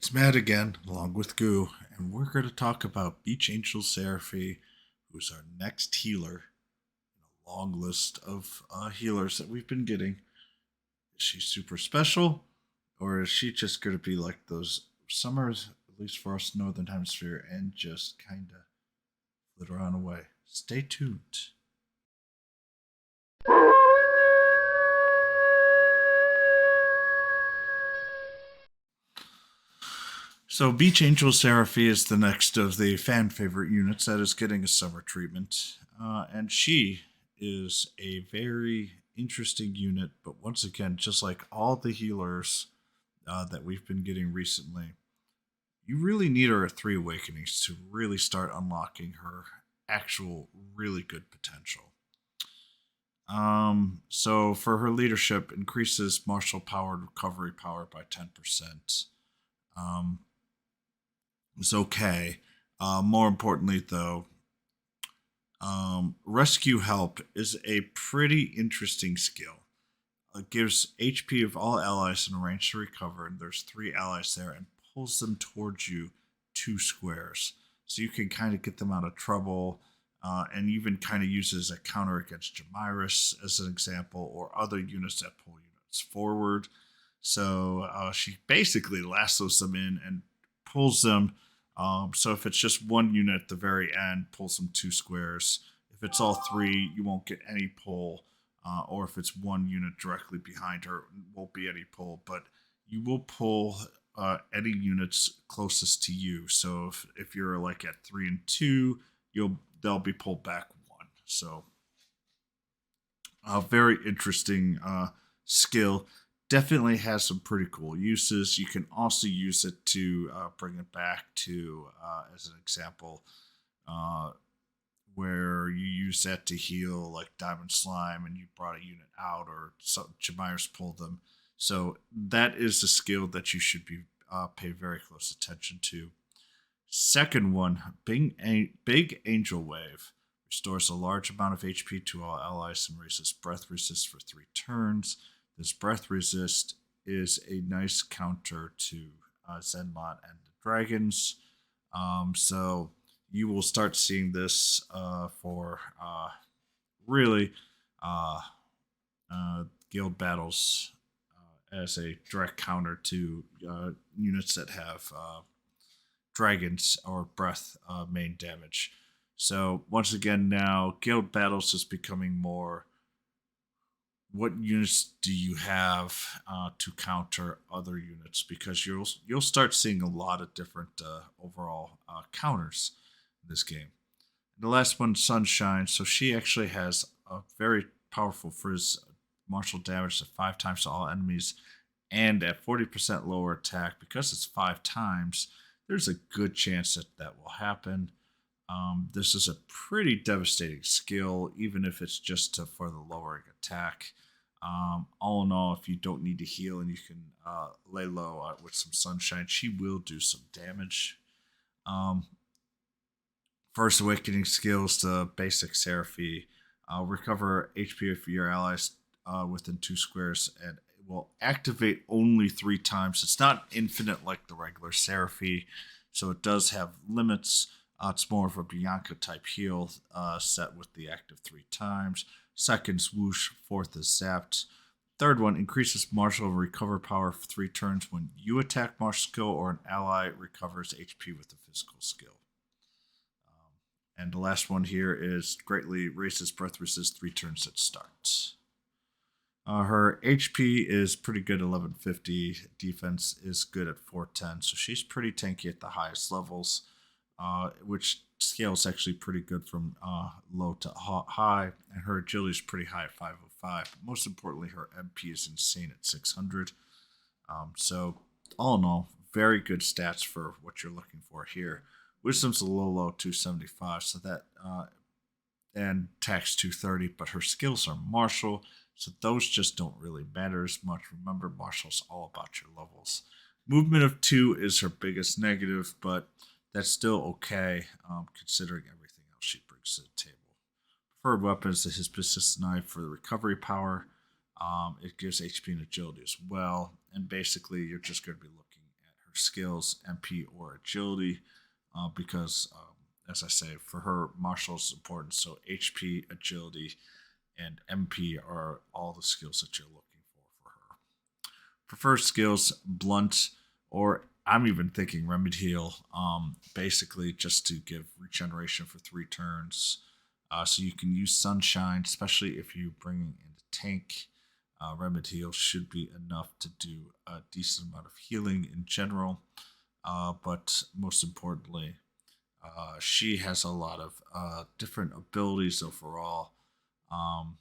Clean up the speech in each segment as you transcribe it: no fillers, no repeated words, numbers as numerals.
It's Matt again, along with Goo, and we're going to talk about Beach Angel Seraphy, who's our next healer in a long list of healers that we've been getting. Is she super special, or is she just going to be like those summers, at least for us Northern Hemisphere, and just kind of flitter on away? Stay tuned. So, Beach Angel Seraphy is the next of the fan favorite units that is getting a summer treatment. And she is a very interesting unit, but once again, just like all the healers that we've been getting recently, you really need her at Three Awakenings to really start unlocking her actual really good potential. So for her leadership, increases martial power and recovery power by 10%. Um, is okay. More importantly, though, rescue help is a pretty interesting skill. It gives HP of all allies in a range to recover, and there's three allies there, and pulls them towards you 2 squares. So you can kind of get them out of trouble, and even kind of uses a counter against Jamiris as an example, or other units that pull units forward. So she basically lassos them in and pulls them. So if it's just one unit at the very end, pulls them 2 squares. If it's all three, you won't get any pull. Or if it's one unit directly behind her, won't be any pull. But you will pull any units closest to you. So if you're like at 3 and 2, they'll be pulled back one. So a very interesting skill. Definitely has some pretty cool uses. You can also use it to bring it back to, as an example, uh, where you use that to heal like Diamond Slime and you brought a unit out or Jamire's pulled them. So that is a skill that you should be pay very close attention to. Second one, Big Angel Wave. Restores a large amount of HP to all allies and raises breath resist for 3 turns. This breath resist is a nice counter to Zenlot and the dragons. So you will start seeing this for really uh, guild battles as a direct counter to units that have dragons or breath main damage. So once again, now guild battles is becoming more. What units do you have to counter other units? Because you'll start seeing a lot of different overall counters in this game. The last one, Sunshine. So she actually has a very powerful frizz, martial damage at 5 times to all enemies, and at 40% lower attack. Because it's 5 times, there's a good chance that that will happen. This is a pretty devastating skill, even if it's just for the lowering attack. All in all, if you don't need to heal and you can lay low with some sunshine, she will do some damage. Um, First Awakening skills, the basic Seraphy. Recover HP of your allies within 2 squares, and it will activate only 3 times. It's not infinite like the regular Seraphy, so it does have limits. It's more of a Bianca type heal set with the active 3 times. Second, swoosh. Fourth is zapped. Third one increases martial recover power for 3 turns when you attack martial skill or an ally recovers HP with a physical skill. And the last one here is greatly raises breath resist 3 turns at starts. Her HP is pretty good, 1150. Defense is good at 410, so she's pretty tanky at the highest levels, which scales actually pretty good from low to high. And her agility is pretty high at 505. But most importantly, her MP is insane at 600. So all in all, very good stats for what you're looking for here. Wisdom's a low 275, so that and tax 230, but her skills are martial, so those just don't really matter as much. Remember, martial's all about your levels. Movement of 2 is her biggest negative, but that's still okay considering everything else she brings to the table. Preferred weapon is the Hibiscus Knife for the recovery power. It gives HP and agility as well, and basically you're just going to be looking at her her skills, MP, or agility, because, as I say, for her, martial is important. So HP, agility, and MP are all the skills that you're looking for her. Preferred skills, blunt, or I'm even thinking remedy heal, basically just to give regeneration for 3 turns. So you can use sunshine, especially if you bring in a tank. Remedy heal should be enough to do a decent amount of healing in general. But most importantly, she has a lot of different abilities overall. Um,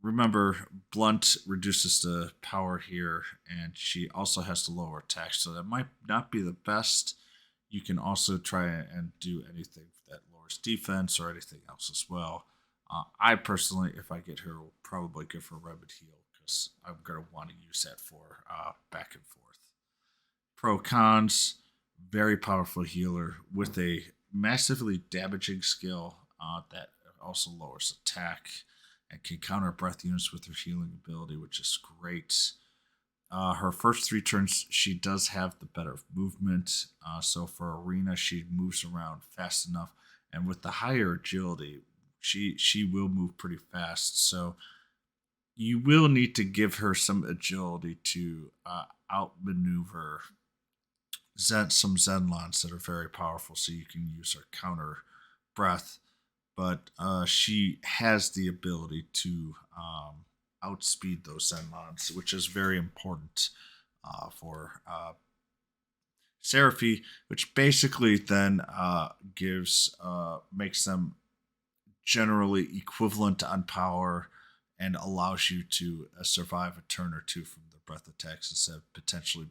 Remember, blunt reduces the power here, and she also has the lower attack, so that might not be the best. You can also try and do anything that lowers defense or anything else as well. I personally, if I get her, will probably give her Remedy Heal because I'm going to want to use that for back and forth. Pro cons, very powerful healer with a massively damaging skill that also lowers attack and can counter breath units with her healing ability, which is great. Her first 3 turns, she does have the better movement. So for arena, she moves around fast enough, and with the higher agility, she will move pretty fast. So you will need to give her some agility to outmaneuver some Zenlons that are very powerful, so you can use her counter breath. But she has the ability to outspeed those Zenlons, which is very important for Seraphy, which basically then gives makes them generally equivalent on power and allows you to survive a turn or two from the breath attacks instead of potentially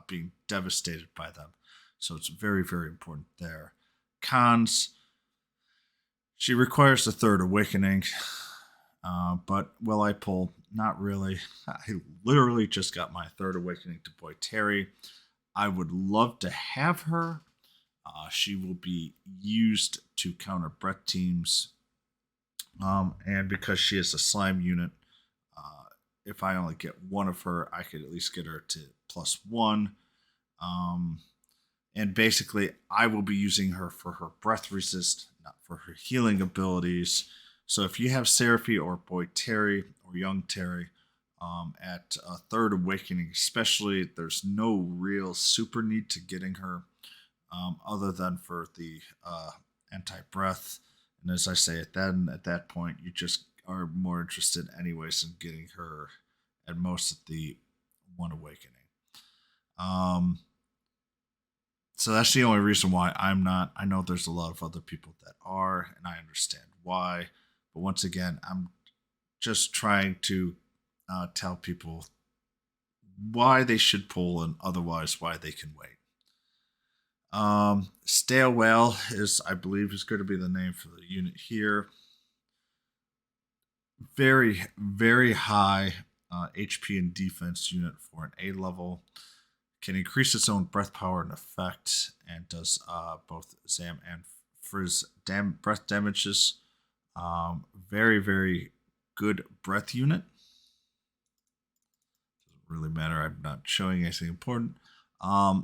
being devastated by them. So it's very, very important there. Cons, she requires the third awakening, but will I pull? Not really. I literally just got my third awakening to Boy Terry. I would love to have her. She will be used to counter breath teams. And because she is a slime unit, if I only get one of her, I could at least get her to +1. Um, and basically, I will be using her for her breath resist, not for her healing abilities. So if you have Seraphy or Boy Terry or Young Terry at Third Awakening, especially, there's no real super need to getting her other than for the anti breath. And as I say, at that point, you just are more interested, anyways, in getting her at most at the one awakening. Um, so that's the only reason why I'm not. I know there's a lot of other people that are, and I understand why. But once again, I'm just trying to tell people why they should pull and otherwise why they can wait. Stale Whale is, I believe, is going to be the name for the unit here. Very, very high HP and defense unit for an A level. Can increase its own breath power and effect, and does both Zam and Frizz breath damages. Very, very good breath unit. Doesn't really matter. I'm not showing anything important.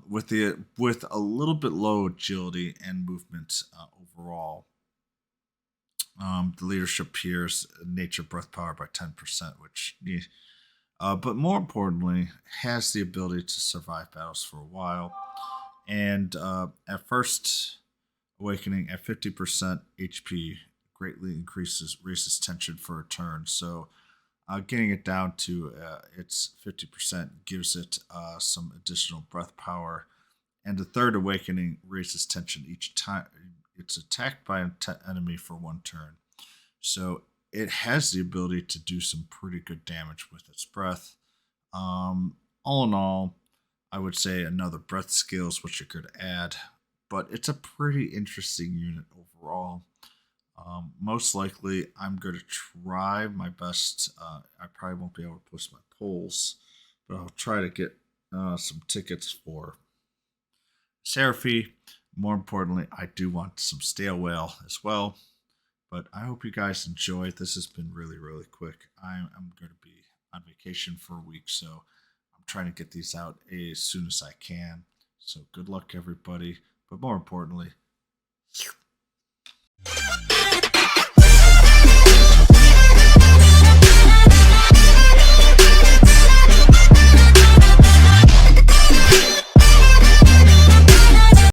With a little bit low agility and movement overall. The leadership peers nature breath power by 10%, which but more importantly, has the ability to survive battles for a while. And at first awakening at 50% HP, greatly raises tension for a turn. So getting it down to its 50% gives it some additional breath power. And the third awakening raises tension each time it's attacked by an enemy for 1 turn. So it has the ability to do some pretty good damage with its breath. All in all, I would say another breath skills, which you could add, but it's a pretty interesting unit overall. Most likely, I'm going to try my best. I probably won't be able to post my polls, but I'll try to get some tickets for Seraphy. More importantly, I do want some Stale Whale as well. But I hope you guys enjoyed. This has been really, really quick. I'm going to be on vacation for a week, so I'm trying to get these out as soon as I can. So good luck, everybody. But more importantly,